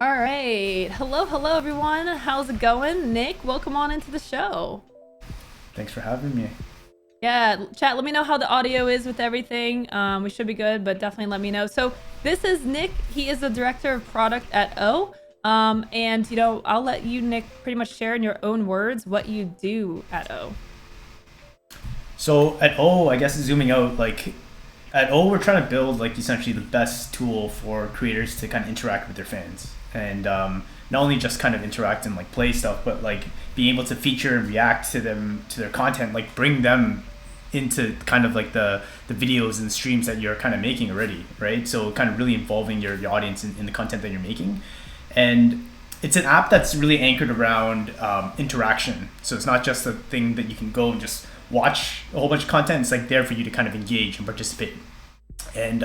All right. Hello, everyone. How's it going? Nick, welcome on into the show. Thanks for having me. Yeah, chat, let me know how the audio is with everything. We should be good, but definitely let me know. So this is Nick. He is the director of product at Oooh. And, I'll let you, Nick, pretty much share in your own words what you do at Oooh. So at Oooh, I guess zooming out, at Oooh, we're trying to build essentially the best tool for creators to kind of interact with their fans. And not only just kind of interact and play stuff, but being able to feature and react to them, to their content, bring them into kind of the videos and streams that you're kind of making already, right? So kind of really involving your audience in the content that you're making. And it's an app that's really anchored around interaction. So it's not just a thing that you can go and just watch a whole bunch of content. It's there for you to kind of engage and participate. And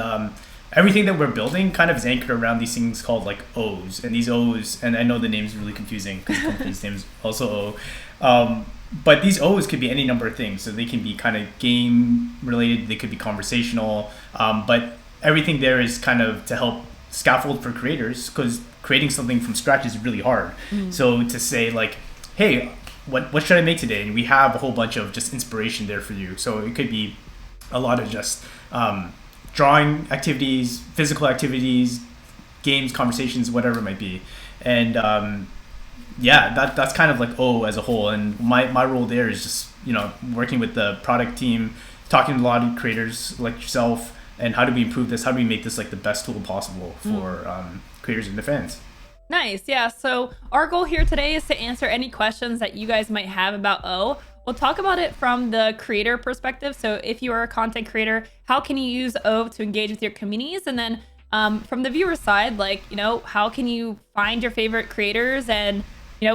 everything that we're building kind of is anchored around these things called O's. And these O's, and I know the name's really confusing because the company's name is also O. But these O's could be any number of things. So they can be kind of game related, they could be conversational. But everything there is kind of to help scaffold for creators, because creating something from scratch is really hard. So to say hey, what should I make today? And we have a whole bunch of just inspiration there for you. So it could be a lot of just drawing activities, physical activities, games, conversations, whatever it might be. And that's kind of Oooh as a whole. And my role there is just working with the product team, talking to a lot of creators like yourself, and how do we improve this? How do we make this the best tool possible for creators and their fans? Nice. Yeah. So our goal here today is to answer any questions that you guys might have about Oooh. We'll talk about it from the creator perspective. So if you are a content creator, how can you use Oooh to engage with your communities? And then from the viewer side, how can you find your favorite creators and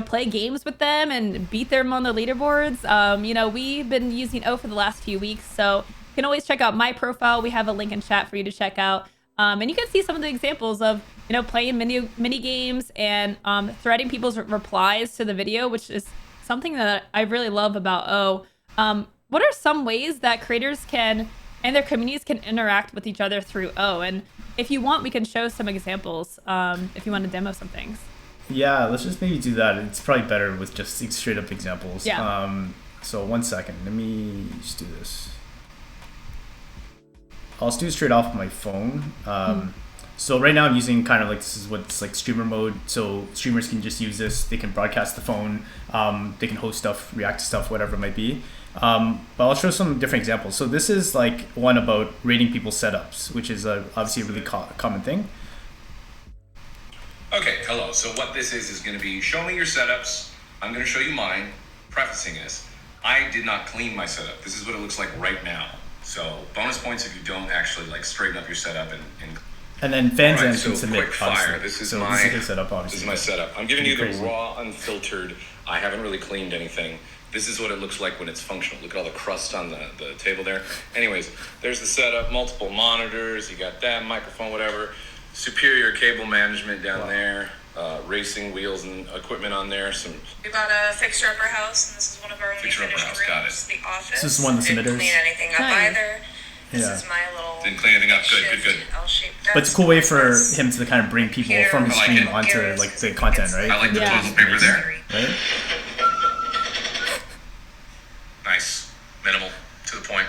play games with them and beat them on the leaderboards? We've been using Oooh for the last few weeks, so you can always check out my profile. We have a link in chat for you to check out. And you can see some of the examples of, playing mini games and threading people's replies to the video, which is something that I really love about Oooh. What are some ways that creators can and their communities can interact with each other through Oooh? And if you want, we can show some examples if you want to demo some things. Yeah, let's just maybe do that. It's probably better with just straight up examples. Yeah. So 1 second, let me just do this. I'll just do it straight off my phone. So right now I'm using kind of this is what's streamer mode. So streamers can just use this. They can broadcast the phone. They can host stuff, react to stuff, whatever it might be. But I'll show some different examples. So this is one about rating people's setups, which is obviously a really common thing. Okay, hello. So what this is going to be, show me your setups. I'm going to show you mine. Prefacing this, I did not clean my setup. This is what it looks like right now. So bonus points if you don't actually straighten up your setup and then fans right, can submit. Quick fire. This is my setup. Obviously, this is my setup. I'm giving you the raw, unfiltered. I haven't really cleaned anything. This is what it looks like when it's functional. Look at all the crust on the table there. Anyways, there's the setup. Multiple monitors. You got that microphone, whatever. Superior cable management down there. Racing wheels and equipment on there. We bought a fixture upper house, and this is one of our fixture upper house. Got it. The office. This is one of the submitters. Didn't clean anything up either. This is my little. Didn't clean anything up. Good. But it's a cool way for him to kind of bring people from the stream onto the content, right? I like the toilet paper there. Right. Nice, minimal, to the point.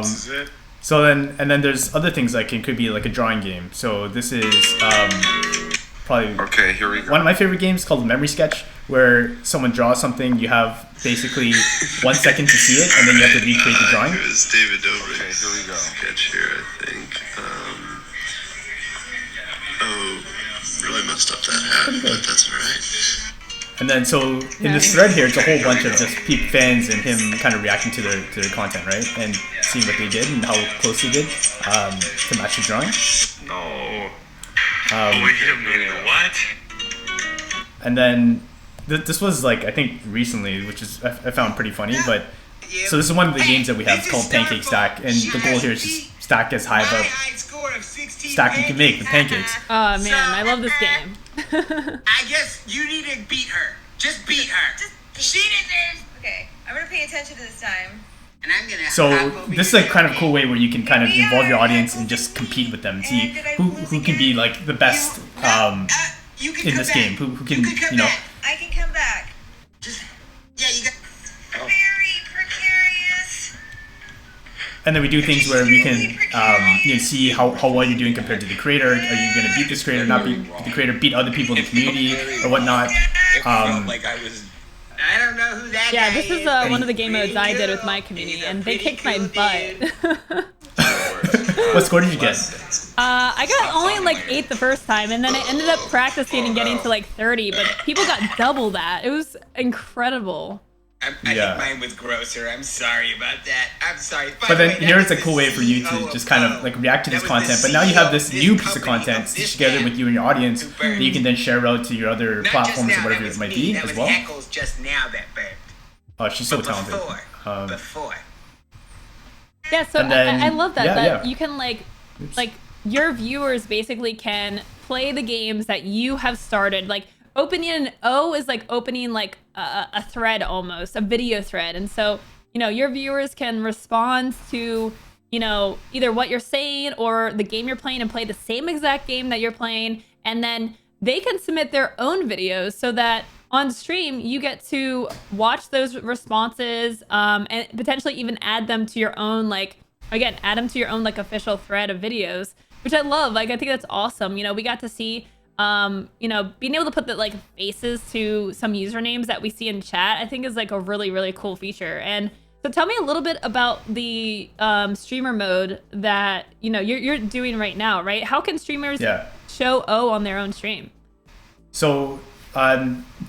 This is it. So then there's other things it could be a drawing game. So this is probably okay. Here we go. One of my favorite games called Memory Sketch, where someone draws something. You have basically 1 second to see it, and then you have to recreate the drawing. It's David Dobrik's Okay, here we go. sketch here, I think. Really messed up that hat, but that's alright. And then so in this thread here, it's a whole bunch of just peep fans and him kind of reacting to their content, right? And seeing what they did and how close they did to match the drawing. No. Wait a minute, what? And then this was I think recently, which is I found pretty funny. But so this is one of the games that we have. It's called Pancake Stack, and the goal here is just stack as high of a stack you can make with pancakes. Oh man, I love this game. I guess you need to beat her. Just beat her. She deserves. Okay, I'm gonna pay attention to this time. And I'm gonna. So this is kind of a cool way where you can kind of involve your audience and just compete with them, see who can be the best You can in come this back. game who can, You can come you know, back. I can come back. Just, yeah, you got. Very precarious. and then we do things where we can you know, see how well you're doing compared to the creator. Are you going to beat this creator, not beat the creator, beat other people in the community or whatnot? It felt like I was. I don't know who that Yeah, guy this is one of the game modes I did with my community, and they kicked my butt. What score did you get? I got only like 8 the first time, and then I ended up practicing and getting to like 30, but people got double that. It was incredible. I think mine was grosser. I'm sorry about that. I'm sorry. By But the then way, here that it's a was cool the way for you to CEO just kind of like react to this that was the content. But now you have this CEO new of piece of this company, content of stitched this together band, with you and your audience who that burned. you can then share out to your other Not just platforms now, or whatever that it was might me. be That as was well. Heckles just now that burned. Oh, she's so But talented. Before. Yeah, so And then- I love that yeah, that yeah. you can like your viewers basically can play the games that you have started. Like opening an O is like opening like a thread almost, a video thread. And so, you know, your viewers can respond to, you know, either what you're saying or the game you're playing and play the same exact game that you're playing. And then they can submit their own videos so that on stream you get to watch those responses and potentially even add them to your own, like, again, add them to your own like official thread of videos, which I love. Like, I think that's awesome. You know, we got to see you know, being able to put the like faces to some usernames that we see in chat, I think is like a really, really cool feature. And so tell me a little bit about the streamer mode that, you know, you're doing right now, right? How can streamers show O on their own stream? So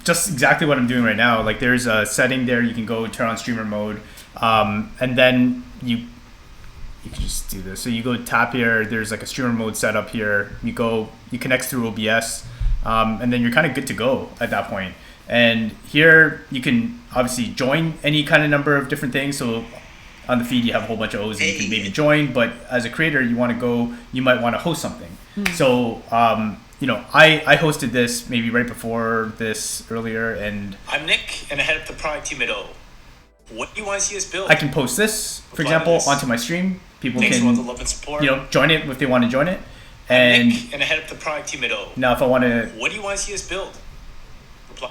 just exactly what I'm doing right now. Like there's a setting there, you can go turn on streamer mode, and then you can just do this. So you go tap here, there's like a streamer mode set up here. You connect through OBS, and then you're kind of good to go at that point. And here you can obviously join any kind of number of different things. So on the feed you have a whole bunch of O's that you can maybe join, but as a creator you might want to host something. So you know, I hosted this maybe right before this earlier, and I'm Nick, and I head up the product team at O. What do you want to see us build? I can post this, for example, onto my stream. People Thanks can, for all the love and support. you know, join it if they want to join it. I'm And Nick, and I head up the product team at O. now if I want to, What do you want to see us build? Reply.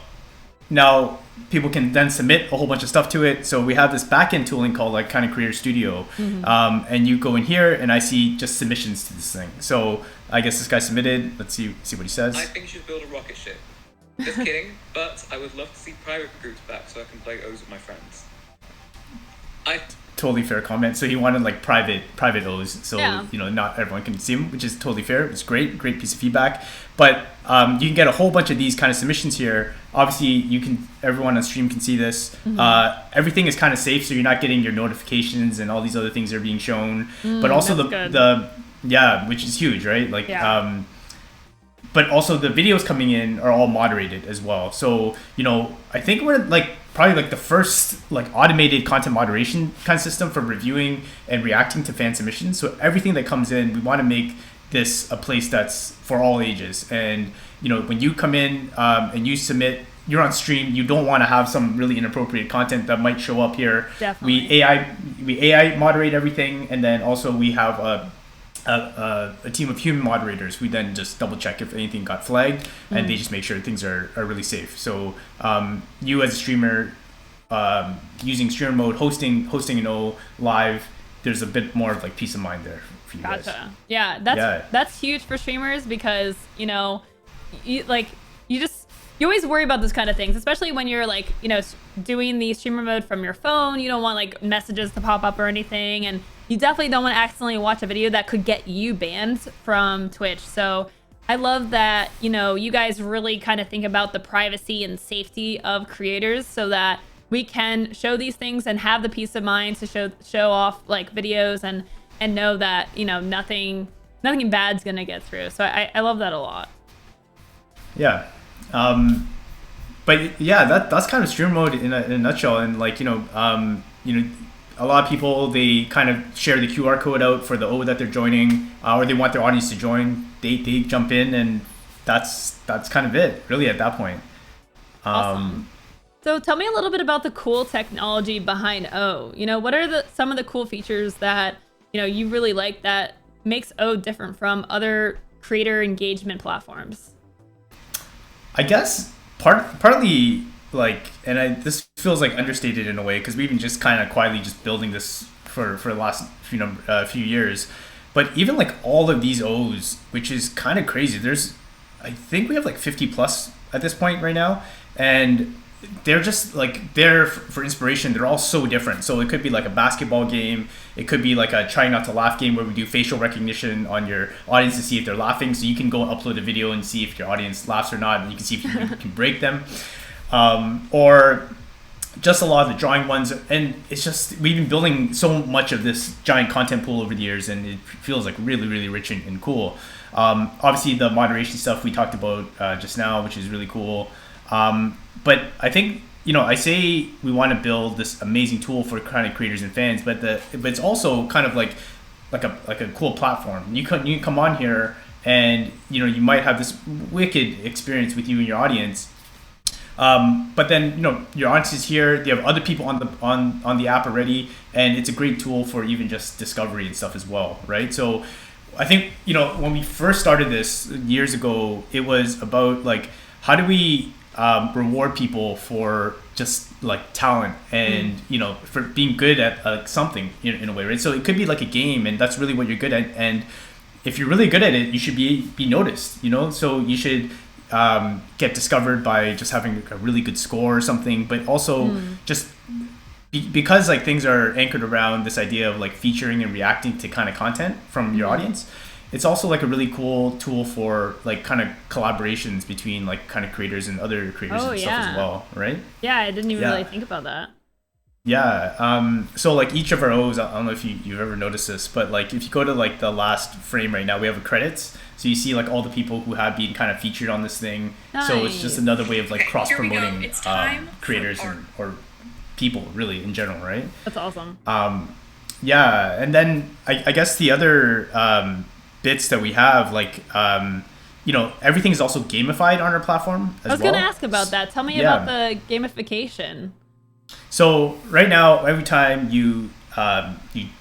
now people can then submit a whole bunch of stuff to it. So we have this backend tooling called like kind of Creator Studio, and you go in here and I see just submissions to this thing. So I guess this guy submitted. Let's see what he says. I think you should build a rocket ship. Just kidding, but I would love to see private groups back so I can play O's with my friends. Totally fair comment. So he wanted like private O's, so Yeah. you know, not everyone can see them, which is totally fair. It's great piece of feedback. But you can get a whole bunch of these kind of submissions here. Obviously, everyone on stream can see this. Everything is kind of safe, so you're not getting your notifications and all these other things are being shown. But also which is huge, right? Like but also the videos coming in are all moderated as well. So, you know, I think we're like probably like the first like automated content moderation kind of system for reviewing and reacting to fan submissions. So everything that comes in, we want to make this a place that's for all ages. And, you know, when you come in and you submit, you're on stream, you don't want to have some really inappropriate content that might show up here. Definitely. We AI moderate everything, and then also we have a team of human moderators. We then just double check if anything got flagged, and they just make sure things are really safe. So you as a streamer using streamer mode, hosting an O live, there's a bit more of like peace of mind there for you guys. Yeah, that's huge for streamers because, you know, you always worry about those kind of things, especially when you're like, you know, doing the streamer mode from your phone. You don't want like messages to pop up or anything, and you definitely don't want to accidentally watch a video that could get you banned from Twitch. So I love that, you know, you guys really kind of think about the privacy and safety of creators so that we can show these things and have the peace of mind to show off like videos and know that, you know, nothing bad's gonna get through. So I love that a lot. Yeah. But yeah, that's kind of streamer mode in a nutshell. And like, you know, a lot of people, they kind of share the QR code out for the O that they're joining, or they want their audience to join. They jump in, and that's kind of it, really, at that point. Awesome. So tell me a little bit about the cool technology behind O. You know, what are some of the cool features that, you know, you really like that makes O different from other creator engagement platforms? I guess partly like, and this feels like understated in a way because we've been just kind of quietly just building this for the last few years, but even like all of these O's, which is kind of crazy. I think we have like 50 plus at this point right now, and they're just like there for inspiration. They're all so different. So it could be like a basketball game. It could be like a try not to laugh game where we do facial recognition on your audience to see if they're laughing. So you can go and upload a video and see if your audience laughs or not, and you can see if you can break them. Or just a lot of the drawing ones. And it's just, we've been building so much of this giant content pool over the years, and it feels like really, really rich and cool. Obviously the moderation stuff we talked about just now, which is really cool. But I think, I say we want to build this amazing tool for kind of creators and fans, but it's also kind of like a cool platform. You can come on here and, you might have this wicked experience with you and your audience. But then, your audience is here. They have other people on the app already, and it's a great tool for even just discovery and stuff as well, right? So I think, when we first started this years ago, it was about like, how do we reward people for just like talent and for being good at something in a way, right? So it could be like a game, and that's really what you're good at, and if you're really good at it, you should be noticed, so you should get discovered by just having a really good score or something, but also just because like things are anchored around this idea of like featuring and reacting to kind of content from your audience. It's also like a really cool tool for like kind of collaborations between like kind of creators and other creators and stuff as well, right? Yeah, I didn't even really think about that. Yeah. So like each of our O's, I don't know if you've ever noticed this, but like if you go to like the last frame right now, we have a credits. So you see like all the people who have been kind of featured on this thing. Nice. So it's just another way of like cross promoting creators or people really in general, right? That's awesome. Yeah, and then I guess the other bits that we have, like everything is also gamified on our platform as well. I was gonna ask about that. Tell me about the gamification. So right now, every time you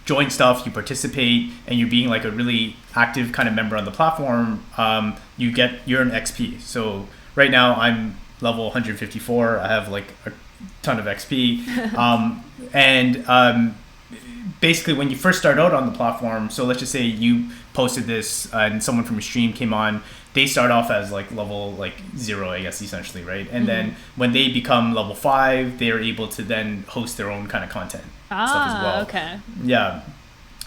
join stuff, you participate, and you're being like a really active kind of member on the platform, you earn XP. So right now I'm level 154. I have like a ton of XP, and basically when you first start out on the platform, so let's just say you posted this and someone from your stream came on, they start off as like level like 0, I guess, essentially, right? And then when they become level 5, they're able to then host their own kind of content stuff as well. Okay. Yeah.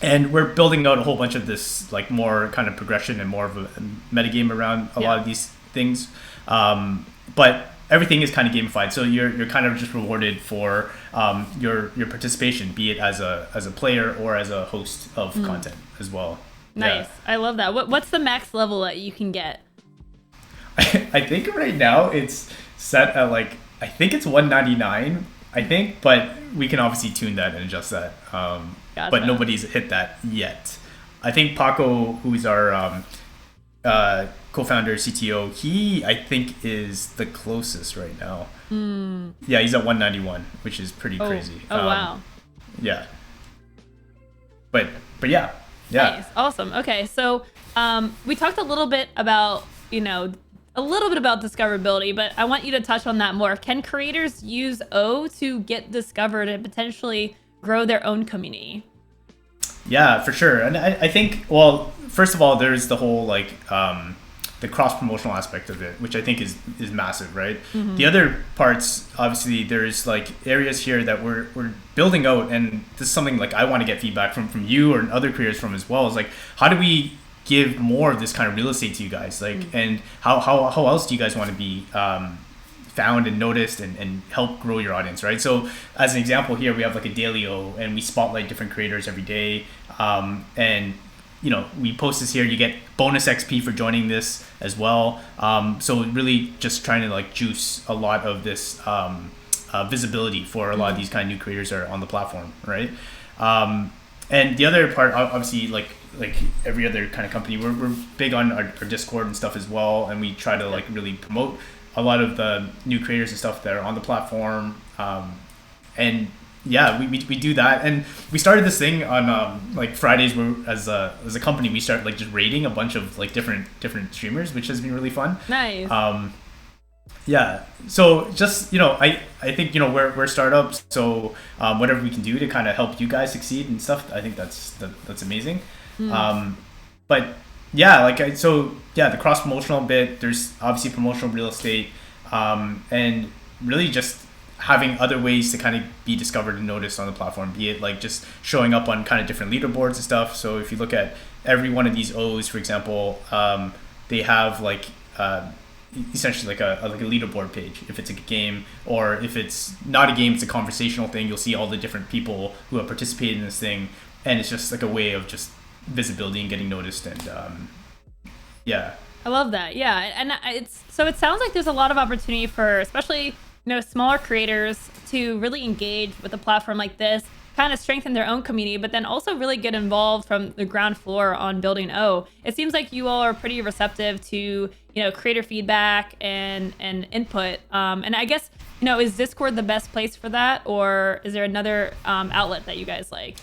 And we're building out a whole bunch of this like more kind of progression and more of a metagame around a lot of these things. But everything is kind of gamified, so you're kind of just rewarded for your participation, be it as a player or as a host of content as well. Nice. Yeah. I love that. What's the max level that you can get? I think right now it's set at like, I think it's 199, I think, but we can obviously tune that and adjust that. Gotcha. But nobody's hit that yet. I think Paco, who's our co-founder, CTO, he I think is the closest right now. Yeah, he's at 191, which is pretty crazy. Oh wow. Yeah. But yeah. Nice. Awesome. Okay, so we talked a little bit about discoverability, but I want you to touch on that more. Can creators use O to get discovered and potentially grow their own community? Yeah, for sure. And I think, well, first of all, there's the whole like the cross-promotional aspect of it, which I think is massive, right? The other parts, obviously, there's like areas here that we're building out, and this is something like I want to get feedback from you or other creators from as well, is like, how do we give more of this kind of real estate to you guys? Like, and how else do you guys want to be found and noticed and help grow your audience, right? So as an example here, we have like a daily O, and we spotlight different creators every day, and we post this here, you get bonus XP for joining this as well. So really just trying to like juice a lot of this visibility for a lot of these kind of new creators that are on the platform, right? And the other part, obviously, like every other kind of company, we're big on our Discord and stuff as well, and we try to like really promote a lot of the new creators and stuff that are on the platform. And yeah, we do that, and we started this thing on like Fridays where as a company we start like just rating a bunch of like different streamers, which has been really fun. Nice. Yeah. So just, I think, we're startups. So whatever we can do to kind of help you guys succeed and stuff, I think that's amazing. But yeah, the cross promotional bit, there's obviously promotional real estate, and really just having other ways to kind of be discovered and noticed on the platform, be it like just showing up on kind of different leaderboards and stuff. So if you look at every one of these O's, for example, they have like essentially like a leaderboard page if it's a game, or if it's not a game, it's a conversational thing. You'll see all the different people who have participated in this thing, and it's just like a way of just visibility and getting noticed. And yeah, I love that. Yeah, and it sounds like there's a lot of opportunity for especially smaller creators to really engage with a platform like this, kind of strengthen their own community, but then also really get involved from the ground floor on building O. It seems like you all are pretty receptive to creator feedback and input. And I guess is Discord the best place for that, or is there another outlet that you guys like?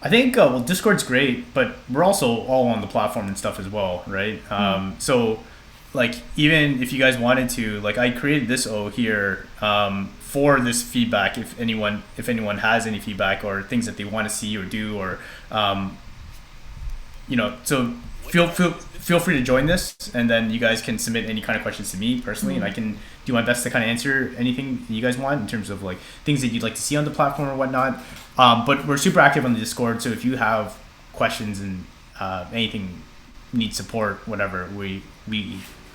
I think Discord's great, but we're also all on the platform and stuff as well, right? So like even if you guys wanted to, like I created this O here for this feedback. If anyone has any feedback or things that they want to see or do, or so feel free to join this, and then you guys can submit any kind of questions to me personally, and I can do my best to kind of answer anything you guys want in terms of like things that you'd like to see on the platform or whatnot. But we're super active on the Discord, so if you have questions and anything, need support, whatever, we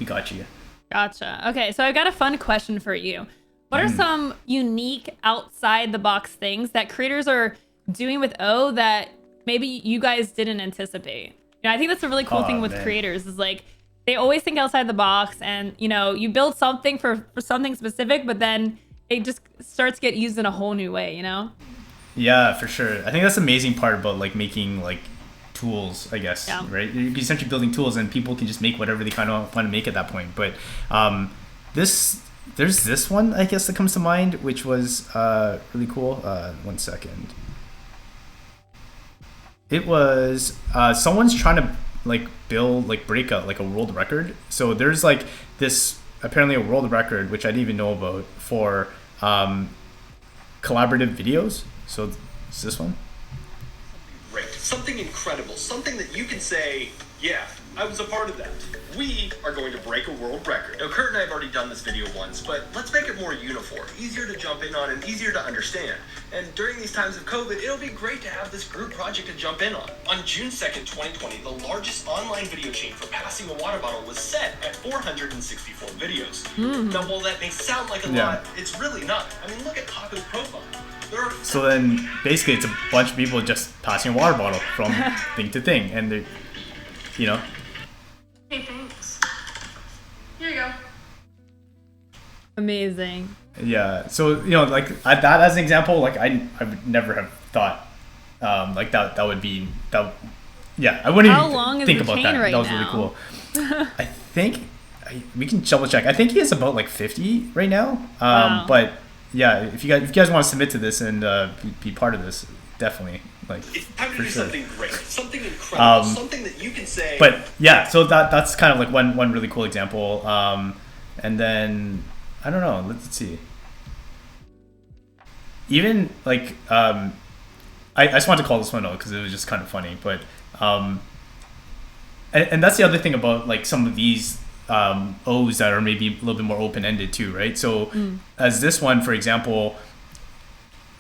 got you. Gotcha. Okay, so I've got a fun question for you. What are some unique outside the box things that creators are doing with O that maybe you guys didn't anticipate? I think that's a really cool thing with creators is like they always think outside the box, and you build something for something specific, but then it just starts to get used in a whole new way, Yeah, for sure. I think that's the amazing part about like making like tools, I guess, right? You're essentially building tools, and people can just make whatever they kind of want to make at that point. But there's this one, I guess, that comes to mind, which was really cool. 1 second. It was someone's trying to like break out like a world record. So there's like this apparently a world record, which I didn't even know about, for collaborative videos. So it's this one. Great. Something incredible. Something that you can say, yeah, I was a part of that. We are going to break a world record. Now, Kurt and I have already done this video once, but let's make it more uniform, easier to jump in on, and easier to understand. And during these times of COVID, it'll be great to have this group project to jump in on. On June 2nd, 2020, the largest online video chain for passing a water bottle was set at 464 videos. Now, while that may sound like a lot, it's really not. I mean, look at Paco's profile. So then basically it's a bunch of people just passing a water bottle from thing to thing, and they're, Hey, thanks. Here you go. Amazing. Yeah. So like that as an example, like I would never have thought like that would be that. Yeah, I wouldn't even think about that. That was really cool. I think we can double check. I think he has about like 50 right now. Wow. But yeah, if you guys want to submit to this and be part of this, definitely. Like, it's time to do sure. something great, something incredible, something that you can say. But yeah, so that's kind of like one really cool example. And then I don't know. Let's see. Even like I just wanted to call this one out because it was just kind of funny. But and that's the other thing about like some of these O's that are maybe a little bit more open-ended too, right? So as this one, for example,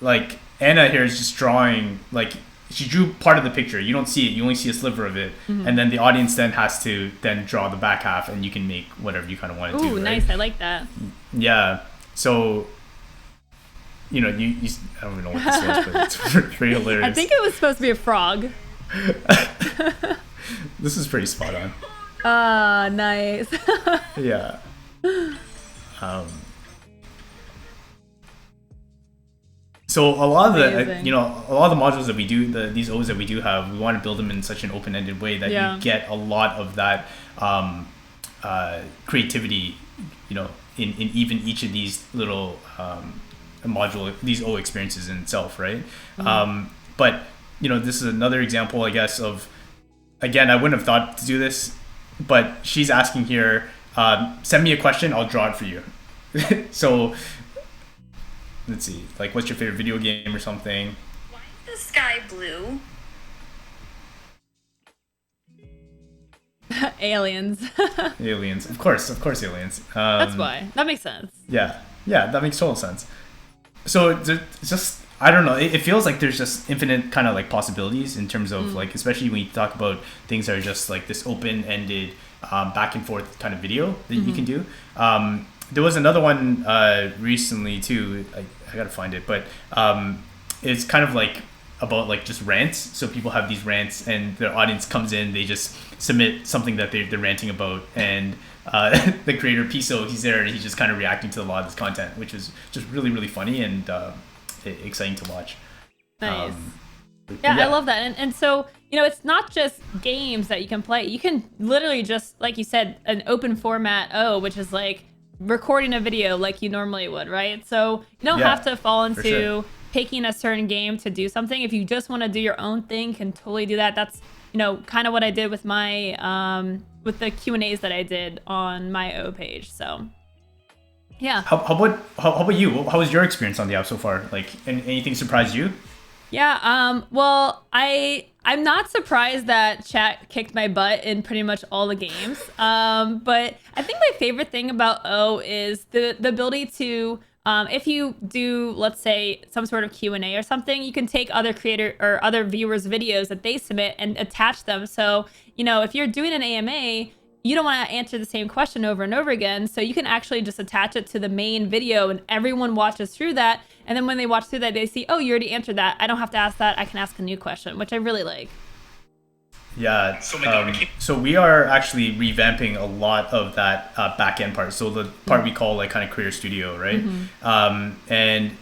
like Anna here is just drawing, like she drew part of the picture. You don't see it, you only see a sliver of it. And then the audience then has to then draw the back half, and you can make whatever you kind of want to do. Ooh, nice. I like that. Yeah. So you I don't even know what this was, but it's pretty hilarious. I think it was supposed to be a frog. This is pretty spot on. Ah, nice. Yeah. So a lot of the a lot of the modules that we do, these O's that we do have, we want to build them in such an open-ended way that you get a lot of that creativity, in even each of these little module, these O experiences in itself, right? But this is another example, I guess, of, again, I wouldn't have thought to do this, but she's asking here, Send me a question, I'll draw it for you. So let's see, like, what's your favorite video game or something? Why is the sky blue? Aliens. Aliens, of course aliens. That's why. That makes sense. Yeah, that makes total sense. So it's just, I don't know, it feels like there's just infinite kind of like possibilities in terms of like, especially when you talk about things that are just like this open-ended back and forth kind of video that you can do. There was another one recently too, I gotta find it, but it's kind of like about like just rants. So people have these rants and their audience comes in, they just submit something that they're ranting about, and the creator Piso, he's there and he's just kind of reacting to a lot of this content, which is just really funny and exciting to watch. Nice. Yeah, I love that. And so, you know, it's not just games that you can play. You can literally just, like you said, an open format which is like recording a video like you normally would, right? So you don't have to fall into picking a certain game to do something. If you just want to do your own thing, you can totally do that. That's, you know, kind of what I did with my with the Q&As that I did on my O page. So yeah. How about you? How was your experience on the app so far? Like, anything surprised you? Yeah, well, I'm not surprised that chat kicked my butt in pretty much all the games. But I think my favorite thing about O is the ability to, if you do, let's say, some sort of Q&A or something, you can take other creator or other viewers' videos that they submit and attach them. So, you know, if you're doing an AMA, you don't want to answer the same question over and over again. So you can actually just attach it to the main video and everyone watches through that. And then when they watch through that, they see, oh, you already answered that. I don't have to ask that. I can ask a new question, which I really like. Yeah. So we are actually revamping a lot of that back end part. So the part we call like kind of Creator Studio, right? And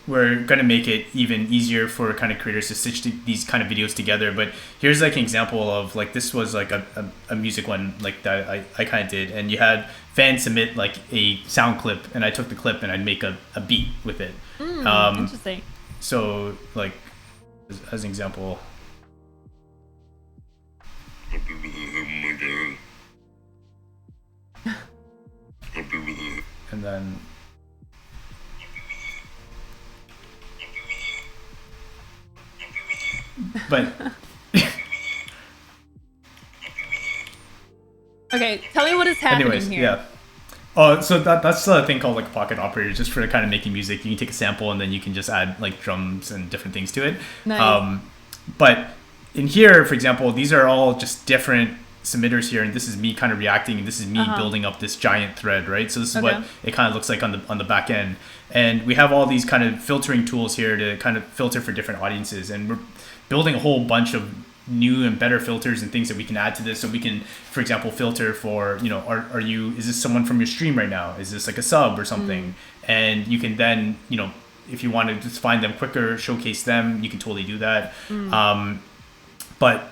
we're going to make it even easier for kind of creators to stitch these kind of videos together. But here's like an example of like, this was like a music one like that I kind of did. And you had fans submit like a sound clip, and I took the clip and I'd make a beat with it. Interesting. So like, as an example. And then but okay, tell me what is happening anyways, here. yeah. Oh, so that's a thing called like a pocket operator, just for kind of making music. You can take a sample and then you can just add like drums and different things to it. Nice. But in here, for example, these are all just different submitters here, and this is me kind of reacting, and this is me building up this giant thread, right? So this is what it kind of looks like on the back end. And we have all these kind of filtering tools here to kind of filter for different audiences, and we're building a whole bunch of new and better filters and things that we can add to this. So we can, for example, filter for, you know, is this someone from your stream right now? Is this like a sub or something? And you can then, you know, if you want to just find them quicker, showcase them, you can totally do that. But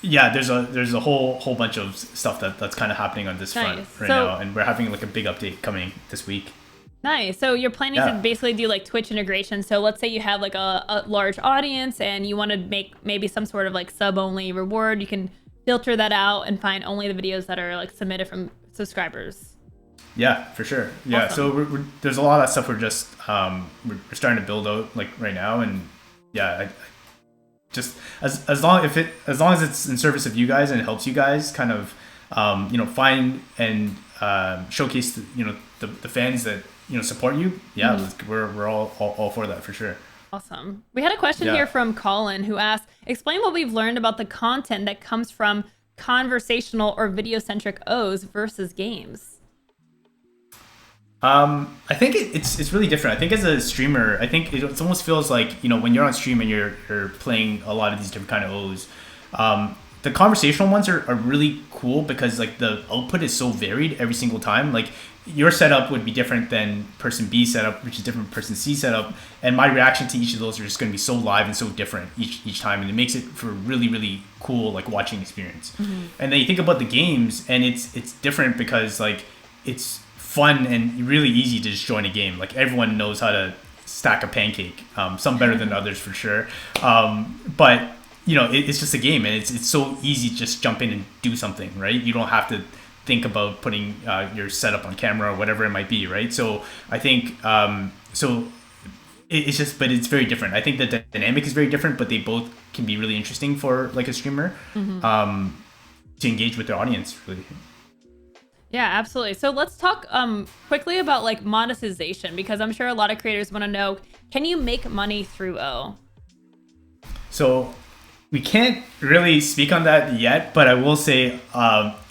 yeah, there's a whole bunch of stuff that's kind of happening on this front right now, and we're having like a big update coming this week. Nice. So you're planning to basically do like Twitch integration. So let's say you have like a large audience and you want to make maybe some sort of like sub only reward. You can filter that out and find only the videos that are like submitted from subscribers. Yeah, for sure. Yeah. Awesome. So we're, there's a lot of stuff we're just we're starting to build out like right now, and yeah, just as long as it's in service of you guys and it helps you guys kind of you know, find and showcase the fans that, you know, support you. Yeah, we're all for that for sure. Awesome. We had a question here from Colin who asked, explain what we've learned about the content that comes from conversational or video centric O's versus games. I think it's really different. I think as a streamer, I think it almost feels like, you know, when you're on stream and you're playing a lot of these different kind of O's, the conversational ones are really cool because like the output is so varied every single time. Like your setup would be different than person B setup, which is different from person C setup, and my reaction to each of those are just going to be so live and so different each time, and it makes it for a really cool like watching experience. And then you think about the games, and it's different because like it's fun and really easy to just join a game. Like everyone knows how to stack a pancake, some better than others for sure, but you know, it's just a game, and it's so easy to just jump in and do something, right? You don't have to think about putting your setup on camera or whatever it might be, right? So I think it's just, but it's very different. I think the dynamic is very different, but they both can be really interesting for like a streamer to engage with their audience, really. Yeah, absolutely. So let's talk quickly about like monetization, because I'm sure a lot of creators want to know, can you make money through O? So we can't really speak on that yet, but I will say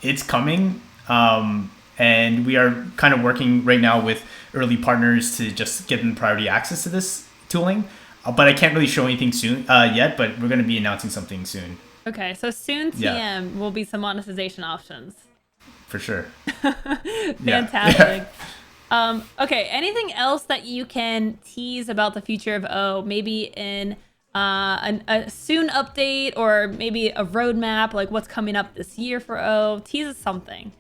it's coming. And we are kind of working right now with early partners to just get them priority access to this tooling. But I can't really show anything soon yet, but we're going to be announcing something soon. Okay, so soon TM will be some monetization options. For sure. Fantastic. Okay, anything else that you can tease about the future of O? Maybe in a soon update, or maybe a roadmap, like what's coming up this year for O? Tease us something.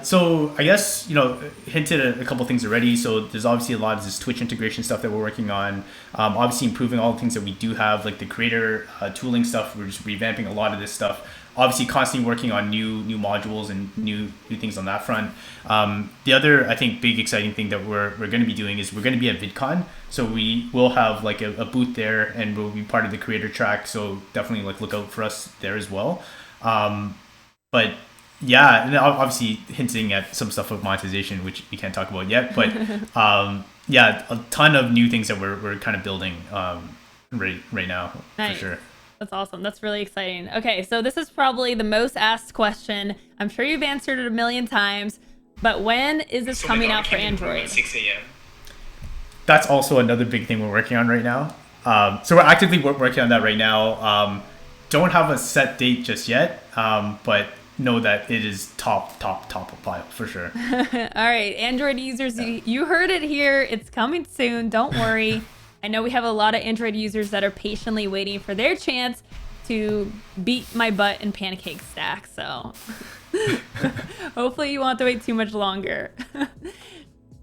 So I guess, hinted at a couple things already. So there's obviously a lot of this Twitch integration stuff that we're working on. Obviously improving all the things that we do have, like the creator tooling stuff. We're just revamping a lot of this stuff. Obviously constantly working on new modules and new things on that front. The other, I think, big exciting thing that we're going to be doing is we're going to be at VidCon. So we will have like a booth there, and we'll be part of the creator track. So definitely like look out for us there as well. But yeah, and obviously hinting at some stuff with monetization, which we can't talk about yet. But yeah, a ton of new things that we're kind of building right now. Nice. For sure. That's awesome. That's really exciting. Okay, so this is probably the most asked question. I'm sure you've answered it a million times, but when is this coming out for Android? At 6 a.m. That's also another big thing we're working on right now. So we're actively working on that right now. Don't have a set date just yet, but know that it is top of pile for sure. All right, Android users, you heard it here. It's coming soon. Don't worry. I know we have a lot of Android users that are patiently waiting for their chance to beat my butt in Pancake Stack. So hopefully you won't have to wait too much longer.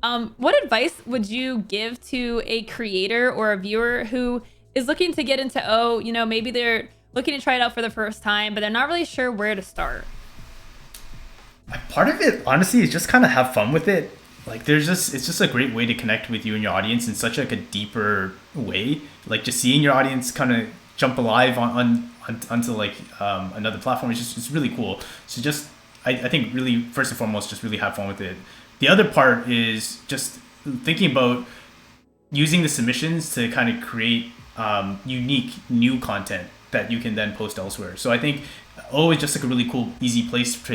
What advice would you give to a creator or a viewer who is looking to get into O? Maybe they're looking to try it out for the first time, but they're not really sure where to start. Part of it, honestly, is just kind of have fun with it. Like it's just a great way to connect with you and your audience in such like a deeper way. Like just seeing your audience kind of jump alive onto like another platform is it's really cool. So just I think really first and foremost, just really have fun with it. The other part is just thinking about using the submissions to kind of create unique new content that you can then post elsewhere. So I think O is just like a really cool, easy place to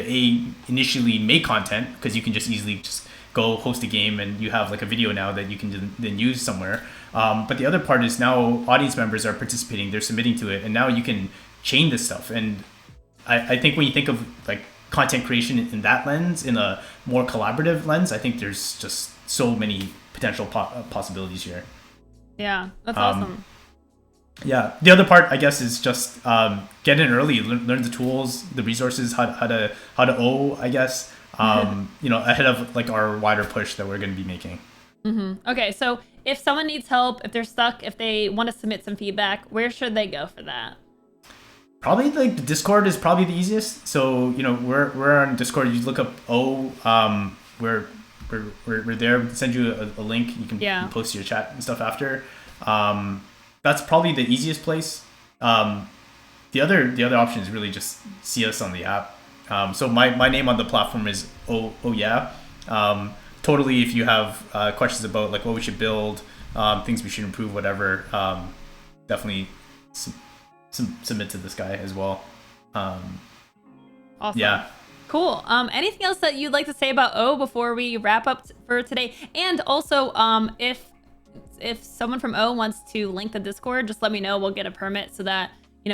initially make content, because you can just easily just go host a game and you have like a video now that you can then use somewhere. But the other part is now audience members are participating, they're submitting to it, and now you can chain this stuff. And I think when you think of like content creation in that lens, in a more collaborative lens, I think there's just so many potential possibilities here. Yeah, that's awesome. Yeah, the other part, I guess, is just get in early, learn the tools, the resources, how to O, I guess. Ahead of like our wider push that we're going to be making. Okay, so if someone needs help, if they're stuck, if they want to submit some feedback, where should they go for that? Probably like the Discord is probably the easiest. So we're on Discord. You look up O. We're there. We send you a link. You can post your chat and stuff after. That's probably the easiest place. The other option is really just see us on the app. So my name on the platform is Oh Yeah. Totally, if you have questions about like what we should build, things we should improve, whatever, definitely submit to this guy as well. Awesome. Yeah. Cool. Anything else that you'd like to say about O before we wrap up for today? And also, if someone from O wants to link the Discord, just let me know. We'll get a permit so that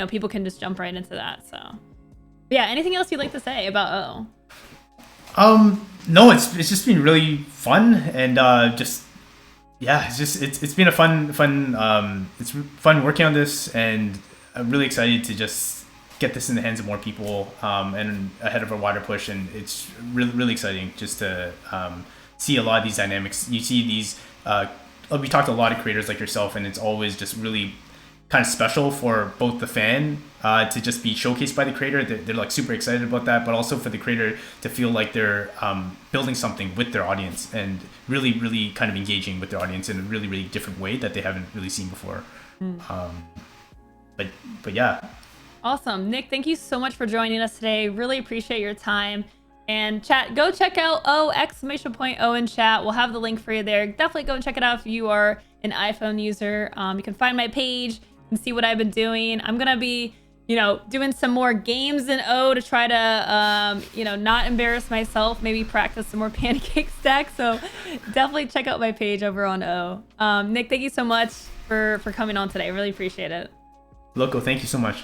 people can just jump right into that. So yeah, anything else you'd like to say about O? No, it's just been really fun, and it's been a fun it's fun working on this, and I'm really excited to just get this in the hands of more people, and ahead of a wider push. And it's really exciting just to see a lot of these dynamics. You see these we talked to a lot of creators like yourself, and it's always just really kind of special for both the fan to just be showcased by the creator. They're like super excited about that, but also for the creator to feel like they're building something with their audience and really, really kind of engaging with their audience in a really, really different way that they haven't really seen before. But yeah. Awesome. Nick, thank you so much for joining us today. Really appreciate your time. And chat, go check out !O in chat. We'll have the link for you there. Definitely go and check it out if you are an iPhone user. You can find my page and see what I've been doing. I'm gonna be, doing some more games in O to try to, not embarrass myself. Maybe practice some more pancake stacks. So definitely check out my page over on O. Nick, thank you so much for coming on today. Really appreciate it. Loco, thank you so much.